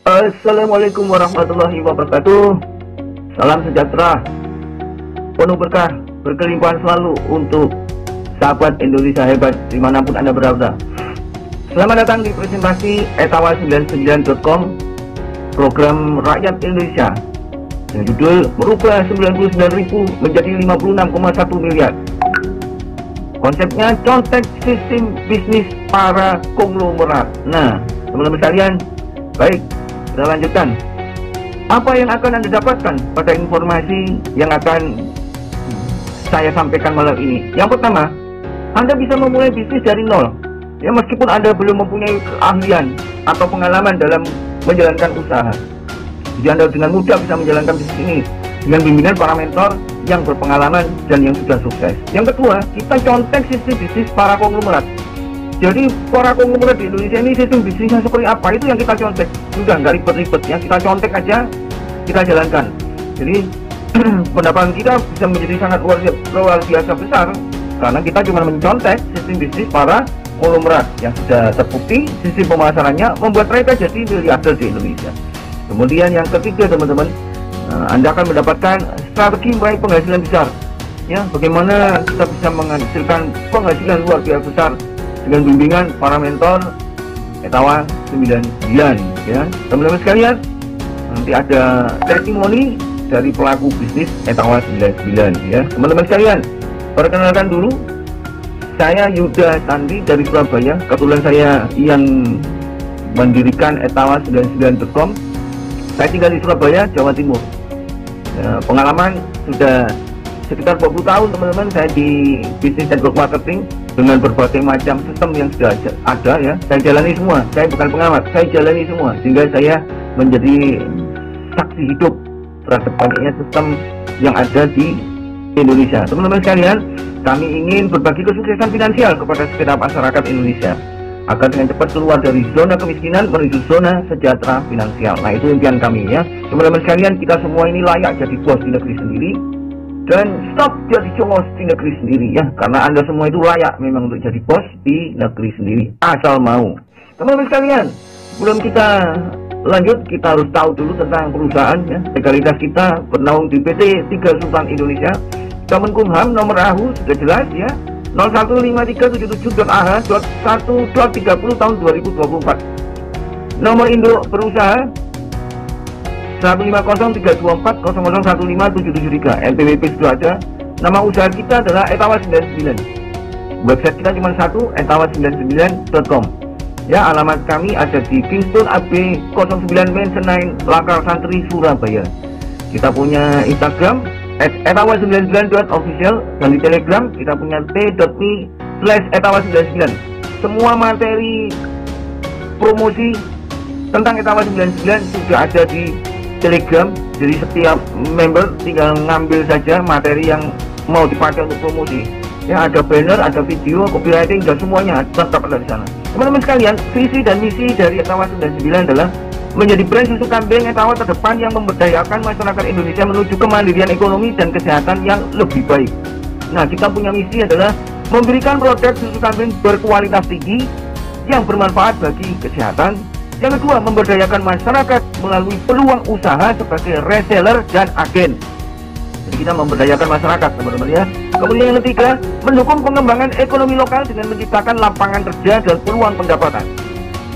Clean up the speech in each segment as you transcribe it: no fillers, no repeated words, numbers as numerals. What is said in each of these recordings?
Assalamualaikum warahmatullahi wabarakatuh. Salam sejahtera, penuh berkah, berkelimpahan selalu untuk sahabat Indonesia hebat dimanapun Anda berada. Selamat datang di presentasi etawa99.com, program rakyat Indonesia dengan judul merubah 99.000 menjadi 56,1 miliar. Konsepnya contek sistem bisnis para konglomerat. Nah, teman-teman sekalian, baik, kita lanjutkan. Apa yang akan Anda dapatkan pada informasi yang akan saya sampaikan malam ini? Yang pertama, Anda bisa memulai bisnis dari nol. Ya, meskipun Anda belum mempunyai keahlian atau pengalaman dalam menjalankan usaha. Jadi Anda dengan mudah bisa menjalankan bisnis ini dengan bimbingan para mentor yang berpengalaman dan yang sudah sukses. Yang kedua, kita contek sistem bisnis para konglomerat. Jadi para konglomerat di Indonesia ini sistem bisnisnya seperti apa, itu yang kita contek. Sudah nggak ribet-ribet ya, kita contek aja, kita jalankan. Jadi pendapatan kita bisa menjadi sangat luar biasa besar karena kita cuma mencontek sistem bisnis para konglomerat yang sudah terbukti sistem pemasarannya membuat mereka jadi miliarder di Indonesia. Kemudian yang ketiga, teman-teman, Anda akan mendapatkan strategi meraih penghasilan besar. Ya, bagaimana kita bisa menghasilkan penghasilan luar biasa besar dengan bimbingan para mentor Etawa 99 ya. Teman-teman sekalian, nanti ada testimoni dari pelaku bisnis Etawa 99 ya. Teman-teman sekalian, perkenalkan dulu, saya Yuda Sandi dari Surabaya. Kebetulan saya yang mendirikan etawa99.com. Saya tinggal di Surabaya, Jawa Timur. Ya, pengalaman sudah sekitar 20 tahun, teman-teman, saya di bisnis network marketing dengan berbagai macam sistem yang sudah ada ya. Saya jalani semua, saya bukan pengamat, saya jalani semua sehingga saya menjadi saksi hidup terhadap banyaknya sistem yang ada di Indonesia. Teman-teman sekalian, kami ingin berbagi kesuksesan finansial kepada segenap masyarakat Indonesia agar dengan cepat keluar dari zona kemiskinan menuju zona sejahtera finansial. Nah, itu impian kami ya. Teman-teman sekalian, kita semua ini layak jadi bos di negeri sendiri dan stop jadi congos di negeri sendiri ya, karena Anda semua itu layak memang untuk jadi bos di negeri sendiri asal mau. Teman-teman sekalian, sebelum kita lanjut, kita harus tahu dulu tentang perusahaan ya. Legalitas kita bernaung di PT 3 Sultan Indonesia. Kemenkumham nomor AHU sudah jelas ya, 015377.ah.1.30 tahun 2024. Nomor induk berusaha 1503240015773. NPWP sudah ada. Nama usaha kita adalah etawa99. Website kita cuma satu, etawa99.com. Ya, alamat kami ada di Kingston AB 09 Mensenai Lakar Santri, Surabaya. Kita punya Instagram @etawa99.official dan di Telegram kita punya t.me/etawa99. Semua materi promosi tentang etawa99 sudah ada di Telegram. Jadi setiap member tinggal ngambil saja materi yang mau dipakai untuk promosi. Ya, ada banner, ada video, copywriting, dan semuanya lengkap ada di sana. Teman-teman sekalian, visi dan misi dari Etawa99 adalah menjadi brand susu kambing Etawa terdepan yang memberdayakan masyarakat Indonesia menuju kemandirian ekonomi dan kesehatan yang lebih baik. Nah, kita punya misi adalah memberikan produk susu kambing berkualitas tinggi yang bermanfaat bagi kesehatan. Yang kedua, memberdayakan masyarakat melalui peluang usaha sebagai reseller dan agen. Jadi kita memberdayakan masyarakat, teman-teman ya. Kemudian yang ketiga, mendukung pengembangan ekonomi lokal dengan menciptakan lapangan kerja dan peluang pendapatan.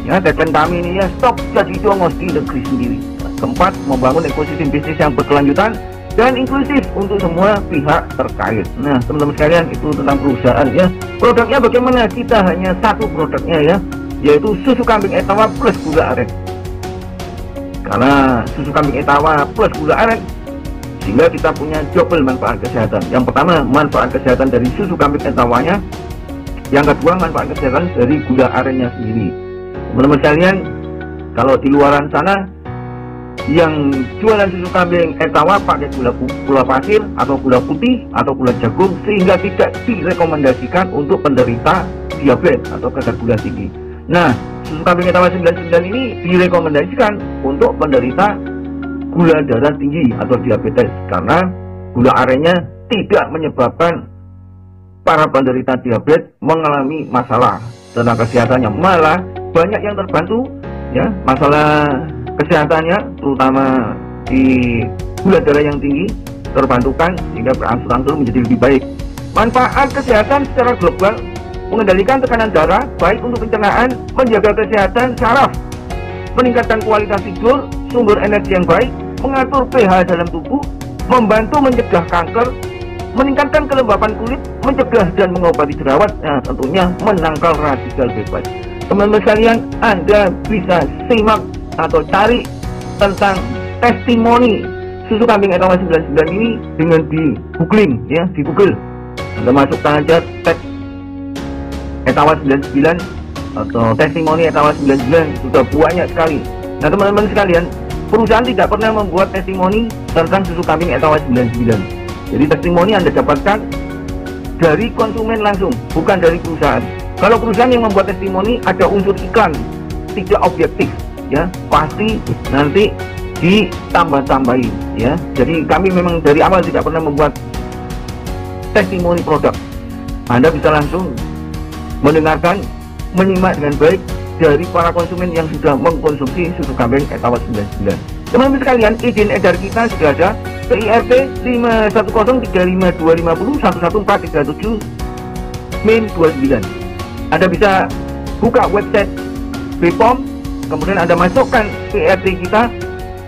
Ya, dan kami ini ya, stop jadi congos di negeri sendiri. Keempat, membangun ekosistem bisnis yang berkelanjutan dan inklusif untuk semua pihak terkait. Nah, teman-teman sekalian, itu tentang perusahaan ya. Produknya bagaimana? Kita hanya satu produknya ya, yaitu susu kambing Etawa plus gula aren. Karena susu kambing Etawa plus gula aren, sehingga kita punya double manfaat kesehatan. Yang pertama, manfaat kesehatan dari susu kambing Etawanya. Yang kedua, manfaat kesehatan dari gula arennya sendiri. Teman-teman sekalian, kalau di luaran sana yang jualan susu kambing Etawa pakai gula pasir atau gula putih atau gula jagung, sehingga tidak direkomendasikan untuk penderita diabetes atau kadar gula tinggi. Nah, susu kambing Etawa 99 ini direkomendasikan untuk penderita gula darah tinggi atau diabetes karena gula arennya tidak menyebabkan para penderita diabetes mengalami masalah tentang kesehatannya, malah banyak yang terbantu ya, masalah kesehatannya terutama di gula darah yang tinggi terbantukan sehingga berangsur-angsur menjadi lebih baik. Manfaat kesehatan secara global: mengendalikan tekanan darah, baik untuk pencernaan, menjaga kesehatan saraf, meningkatkan kualitas tidur, sumber energi yang baik, mengatur pH dalam tubuh, membantu mencegah kanker, meningkatkan kelembapan kulit, mencegah dan mengobati jerawat, nah tentunya menangkal radikal bebas. Teman-teman sekalian, Anda bisa simak atau cari tentang testimoni susu kambing Etawa 99 ini dengan di googling ya, di Google. Anda masukkan aja tag Etawa 99 atau testimoni Etawa 99, sudah banyak sekali. Nah teman-teman sekalian, perusahaan tidak pernah membuat testimoni tentang susu kambing Etawa 99. Jadi testimoni Anda dapatkan dari konsumen langsung, bukan dari perusahaan. Kalau perusahaan yang membuat testimoni ada unsur iklan, tidak objektif ya, pasti nanti ditambah-tambahin ya. Jadi kami memang dari awal tidak pernah membuat testimoni produk. Anda bisa langsung mendengarkan, menyimak dengan baik dari para konsumen yang sudah mengkonsumsi susu kambing Etawa 99. Teman-teman sekalian, izin edar kita sudah ada, PIRT 5103525011437 Min 29. Anda bisa buka website BPOM, kemudian Anda masukkan PIRT kita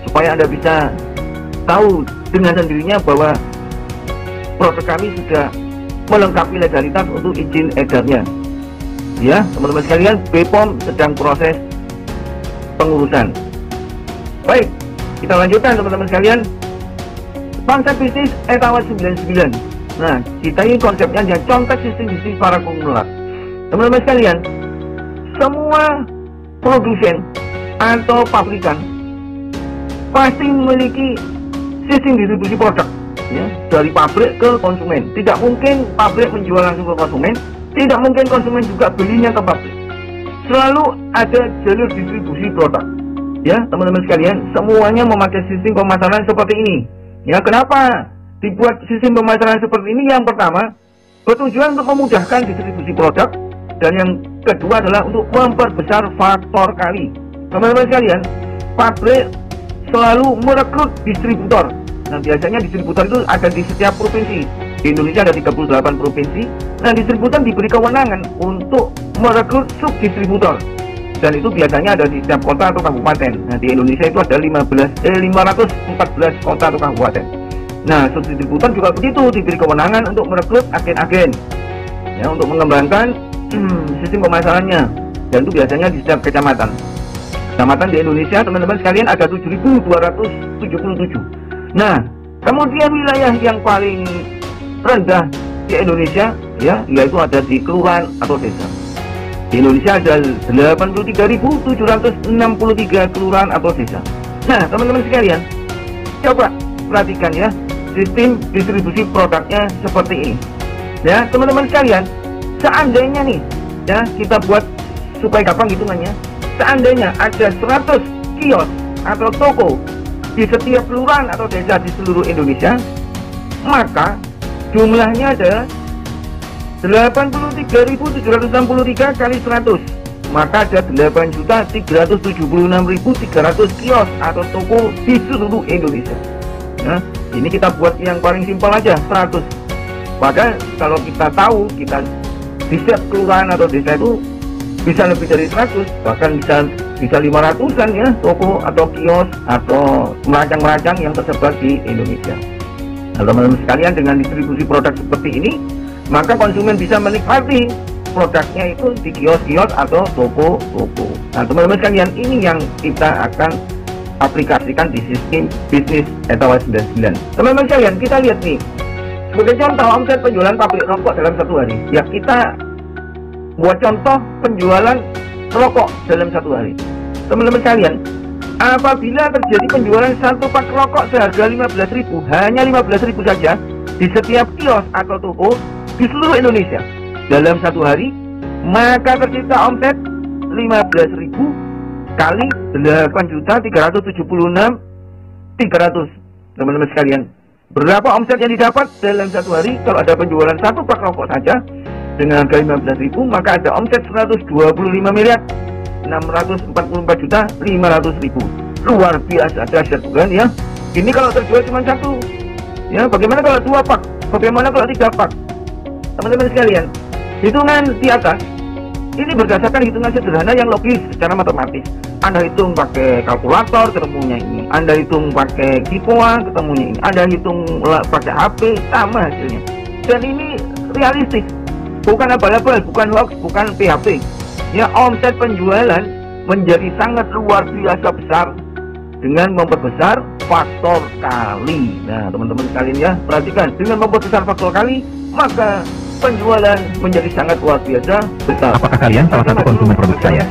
supaya Anda bisa tahu dengan sendirinya bahwa produk kami sudah melengkapi legalitas untuk izin edarnya. Ya, teman-teman sekalian, BPOM sedang proses pengurusan. Baik, kita lanjutkan teman-teman sekalian. Konsep bisnis Etawa 99. Nah, kita ini konsepnya hanya contek sistem bisnis para konglomerat. Teman-teman sekalian, semua produsen atau pabrikan pasti memiliki sistem distribusi produk ya, dari pabrik ke konsumen. Tidak mungkin pabrik menjual langsung ke konsumen, tidak mungkin konsumen juga belinya ke pabrik. Selalu ada jalur distribusi produk. Ya, teman-teman sekalian, semuanya memakai sistem pemasaran seperti ini. Ya, kenapa dibuat sistem pemasaran seperti ini? Yang pertama, bertujuan untuk memudahkan distribusi produk, dan yang kedua adalah untuk memperbesar faktor kali. Teman-teman sekalian, pabrik selalu merekrut distributor. Nah, biasanya distributor itu ada di setiap provinsi. Di Indonesia ada 38 provinsi. Nah, distributor diberi kewenangan untuk merekrut subdistributor, dan itu biasanya ada di setiap kota atau kabupaten. Nah, di Indonesia itu ada 514 kota atau kabupaten. Nah, subdistributor juga begitu, diberi kewenangan untuk merekrut agen-agen ya, untuk mengembangkan sistem pemasarannya, dan itu biasanya di setiap kecamatan. Kecamatan di Indonesia, teman-teman sekalian, ada 7.277. Nah, kemudian wilayah yang paling rendah di Indonesia ya, yaitu ada di kelurahan atau desa. Di Indonesia ada 83.763 kelurahan atau desa. Nah, teman-teman sekalian, coba perhatikan ya, sistem distribusi produknya seperti ini. Ya, teman-teman sekalian, seandainya nih ya, kita buat supaya gampang hitungannya, seandainya ada 100 kios atau toko di setiap kelurahan atau desa di seluruh Indonesia, maka jumlahnya adalah 83.763 kali 100, maka ada 8.376.300 kios atau toko di seluruh Indonesia. Nah, ini kita buat yang paling simpel aja, 100. Padahal kalau kita tahu, kita di setiap kelurahan atau desa itu bisa lebih dari 100, bahkan bisa 500-an ya, toko atau kios atau merancang-merancang yang tersebar di Indonesia. Nah, teman-teman sekalian, dengan distribusi produk seperti ini, maka konsumen bisa menikmati produknya itu di kios-kios atau toko-toko. Nah, teman-teman sekalian, ini yang kita akan aplikasikan di sistem bisnis Etawa 99. Teman-teman sekalian, kita lihat nih, sebagai contoh omset penjualan pabrik rokok dalam satu hari. Ya, kita buat contoh penjualan rokok dalam satu hari. Teman-teman sekalian, apabila terjadi penjualan satu pak rokok seharga 15.000, hanya 15.000 saja di setiap kios atau toko di seluruh Indonesia dalam satu hari, maka tercipta omset 15.000 kali 8.376.300. Teman-teman sekalian, berapa omset yang didapat dalam satu hari kalau ada penjualan satu pak rokok saja dengan harga 15.000, maka ada omset 125 miliar. 644.500.000. Luar biasa dahsyat bukan ya? Ini kalau terjual cuma satu. Ya, bagaimana kalau 2 pak? Bagaimana kalau 3 pak? Teman-teman sekalian, hitungan di atas ini berdasarkan hitungan sederhana yang logis secara matematis. Anda hitung pakai kalkulator, ketemunya ini. Anda hitung pakai Kipoa, ketemunya ini. Anda hitung pakai HP, sama hasilnya. Dan ini realistis, bukan abal-abal, bukan hoax, bukan PHP. Ya, omset penjualan menjadi sangat luar biasa besar dengan memperbesar faktor kali. Nah, teman-teman sekalian ya, perhatikan, dengan memperbesar faktor kali, maka penjualan menjadi sangat luar biasa besar. Apakah kalian salah satu konsumen produk saya?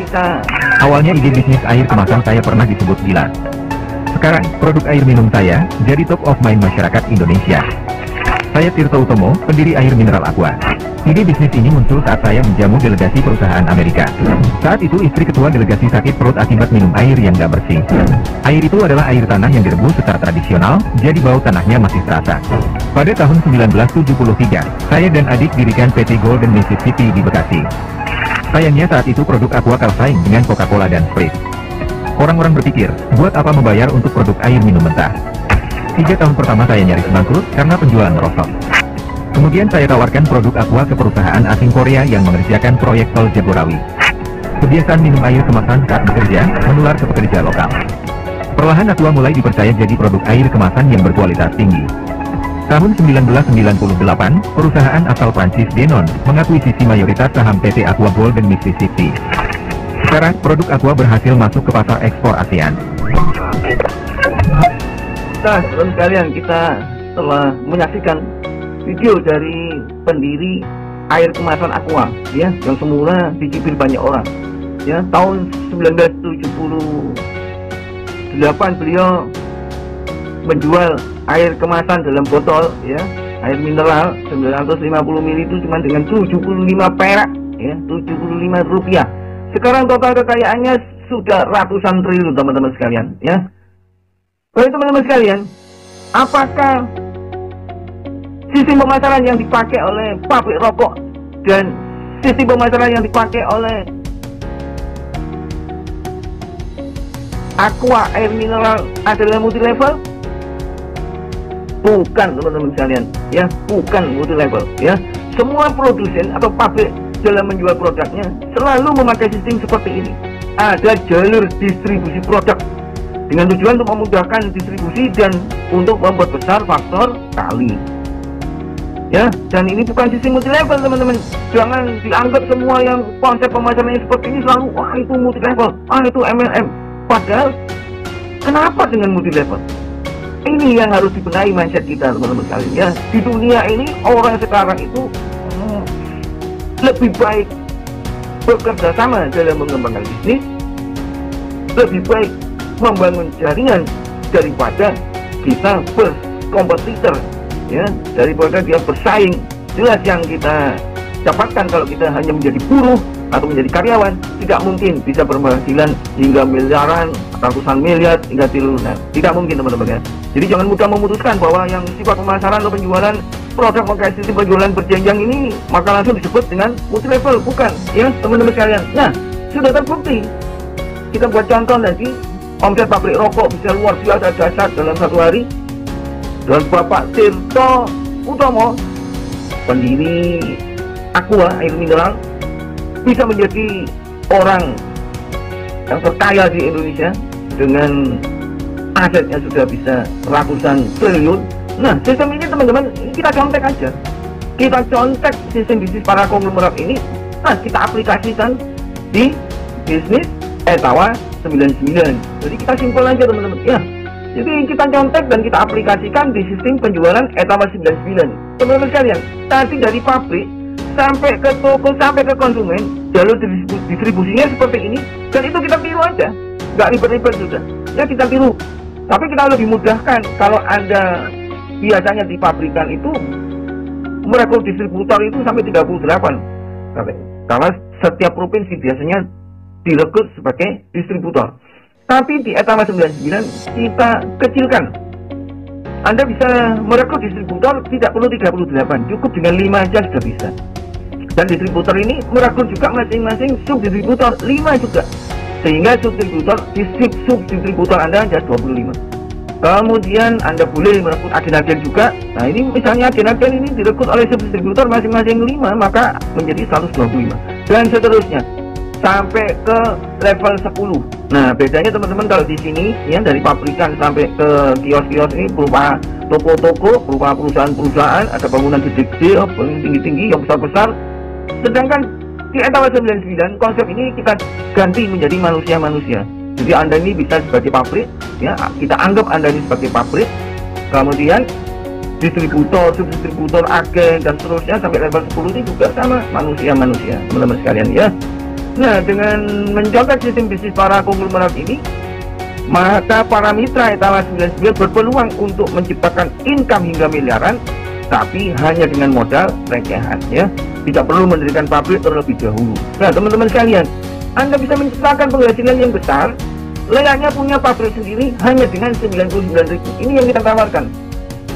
Awalnya ide bisnis air kemasan saya pernah disebut gila. Sekarang produk air minum saya jadi top of mind masyarakat Indonesia. Saya Tirto Utomo, pendiri Air Mineral Aqua. Ide bisnis ini muncul saat saya menjamu delegasi perusahaan Amerika. Saat itu istri ketua delegasi sakit perut akibat minum air yang gak bersih. Air itu adalah air tanah yang direbus secara tradisional, jadi bau tanahnya masih terasa. Pada tahun 1973, saya dan adik dirikan PT Golden Mississippi di Bekasi. Sayangnya saat itu produk Aqua kalah saing dengan Coca-Cola dan Sprite. Orang-orang berpikir, buat apa membayar untuk produk air minum mentah? 3 tahun pertama saya nyaris bangkrut karena penjualan merosot. Kemudian saya tawarkan produk Aqua ke perusahaan asing Korea yang mengerjakan proyek tol Jagorawi. Kebiasaan minum air kemasan saat bekerja menular ke pekerja lokal. Perlahan Aqua mulai dipercaya jadi produk air kemasan yang berkualitas tinggi. Tahun 1998, perusahaan asal Prancis Denon mengakuisisi mayoritas saham PT Aqua Golden Mississippi. Sekarang produk Aqua berhasil masuk ke pasar ekspor ASEAN. Nah, teman sekalian, kita telah menyaksikan video dari pendiri air kemasan Aqua ya, yang semula dicibir banyak orang ya. Tahun 1978 beliau menjual air kemasan dalam botol ya, air mineral 950 ml itu cuma dengan 75 perak ya, 75 rupiah. Sekarang total kekayaannya sudah ratusan triliun, teman-teman sekalian ya. Baik teman-teman sekalian, apakah sistem pemasaran yang dipakai oleh pabrik rokok dan sistem pemasaran yang dipakai oleh Aqua air mineral adalah multi level? Bukan, teman-teman sekalian ya, bukan multi level ya. Semua produsen atau pabrik dalam menjual produknya selalu memakai sistem seperti ini. Ada jalur distribusi produk dengan tujuan untuk memudahkan distribusi dan untuk memperbesar faktor kali ya. Dan ini bukan sistem multi level, teman-teman. Jangan dianggap semua yang konsep pemasarannya seperti ini selalu wah itu multi level, itu MLM. Padahal kenapa dengan multi level? Ini yang harus dibenahi mindset kita, teman-teman sekalian ya. Di dunia ini orang sekarang itu lebih baik bekerja sama dalam mengembangkan bisnis, lebih baik membangun jaringan daripada kita berkompetitor ya, daripada dia bersaing. Jelas yang kita dapatkan kalau kita hanya menjadi buruh atau menjadi karyawan, tidak mungkin bisa berpenghasilan hingga miliaran, ratusan miliar, hingga triliunan. Tidak mungkin, teman-teman ya. Jadi jangan mudah memutuskan bahwa yang sifat pemasaran atau penjualan produk pakai sistem penjualan berjenjang ini maka langsung disebut dengan multi level. Bukan ya, teman-teman sekalian. Nah, sudah terbukti. Kita buat contoh lagi, omset pabrik rokok bisa luar biasa dahsyat dalam satu hari. Dan Bapak Tirto Utomo, pendiri Aqua air mineral, bisa menjadi orang yang terkaya di Indonesia dengan asetnya sudah bisa ratusan triliun. Nah, sistem ini teman-teman, kita contek aja. Kita contek sistem bisnis para konglomerat ini, nah kita aplikasikan di bisnis Etawa 99. Jadi kita simpel aja, teman-teman ya. Jadi kita contek dan kita aplikasikan di sistem penjualan Etawa 99. Teman-teman sekalian, tadi dari pabrik sampai ke toko, sampai ke konsumen, jalur distribusinya seperti ini. Dan itu kita tiru aja, nggak ribet-ribet juga ya, kita tiru. Tapi kita lebih mudahkan kalau Anda biasanya di pabrikan itu merekrut distributor itu sampai 38. Karena setiap provinsi biasanya direkrut sebagai distributor. Tapi di Etawa 99 kita kecilkan. Anda bisa merekrut distributor tidak perlu 38, cukup dengan 5 aja sudah bisa. Dan distributor ini merekrut juga masing-masing subdistributor 5 juga. Sehingga subdistributor Anda hanya 25. Kemudian Anda boleh merekrut agen-agen juga. Nah ini misalnya agen-agen ini direkrut oleh subdistributor masing-masing 5, maka menjadi 125. Dan seterusnya sampai ke level 10. Nah bedanya teman-teman kalau di sini ya, dari pabrikan sampai ke kios-kios ini berupa toko-toko, berupa perusahaan-perusahaan, ada bangunan gede-gede, bangunan tinggi-tinggi, yang besar-besar. Sedangkan di Etawa 99 konsep ini kita ganti menjadi manusia-manusia. Jadi Anda ini bisa sebagai pabrik, ya kita anggap Anda ini sebagai pabrik. Kemudian distributor, subdistributor, agen dan seterusnya sampai level 10 ini juga sama manusia-manusia, teman-teman sekalian ya. Nah, dengan mencontoh sistem bisnis para konglomerat ini, maka para mitra Etawa 99 berpeluang untuk menciptakan income hingga miliaran, tapi hanya dengan modal recehan ya. Tidak perlu mendirikan pabrik terlebih dahulu. Nah, teman-teman sekalian, Anda bisa menciptakan penghasilan yang besar, layaknya punya pabrik sendiri hanya dengan 99.000. Ini yang kita tawarkan.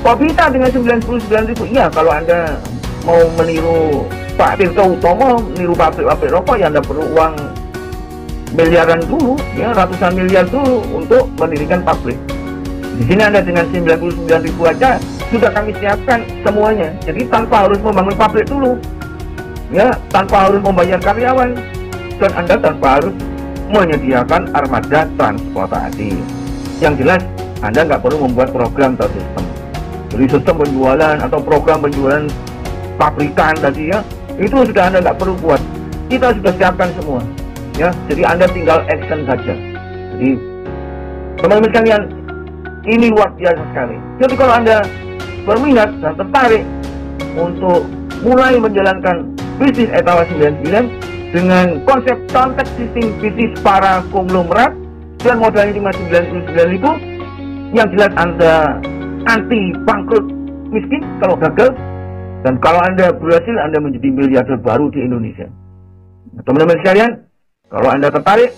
Kok bisa dengan 99.000? Iya, kalau Anda mau meniru Pak Tirto Utomo, meniru pabrik-pabrik rokok, ya Anda perlu uang miliaran dulu, ya ratusan miliar dulu untuk mendirikan pabrik. Di sini Anda dengan 99.000 aja sudah kami siapkan semuanya. Jadi tanpa harus membangun pabrik dulu, ya tanpa harus membayar karyawan, dan Anda tanpa harus menyediakan armada transportasi. Yang jelas Anda nggak perlu membuat program atau sistem. Jadi sistem penjualan atau program penjualan pabrikan tadi ya, itu sudah Anda nggak perlu buat. Kita sudah siapkan semua ya, jadi Anda tinggal action saja. Jadi teman-teman sekalian, ini luar biasa sekali. Jadi kalau Anda berminat dan tertarik untuk mulai menjalankan bisnis Etawa 99 dengan konsep contact sistem bisnis para konglomerat dan modalnya cuma 99.000, yang jelas Anda anti bangkrut miskin kalau gagal, dan kalau Anda berhasil Anda menjadi miliarder baru di Indonesia. Nah, teman-teman sekalian, kalau Anda tertarik,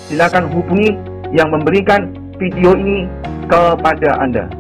silakan hubungi yang memberikan video ini kepada Anda.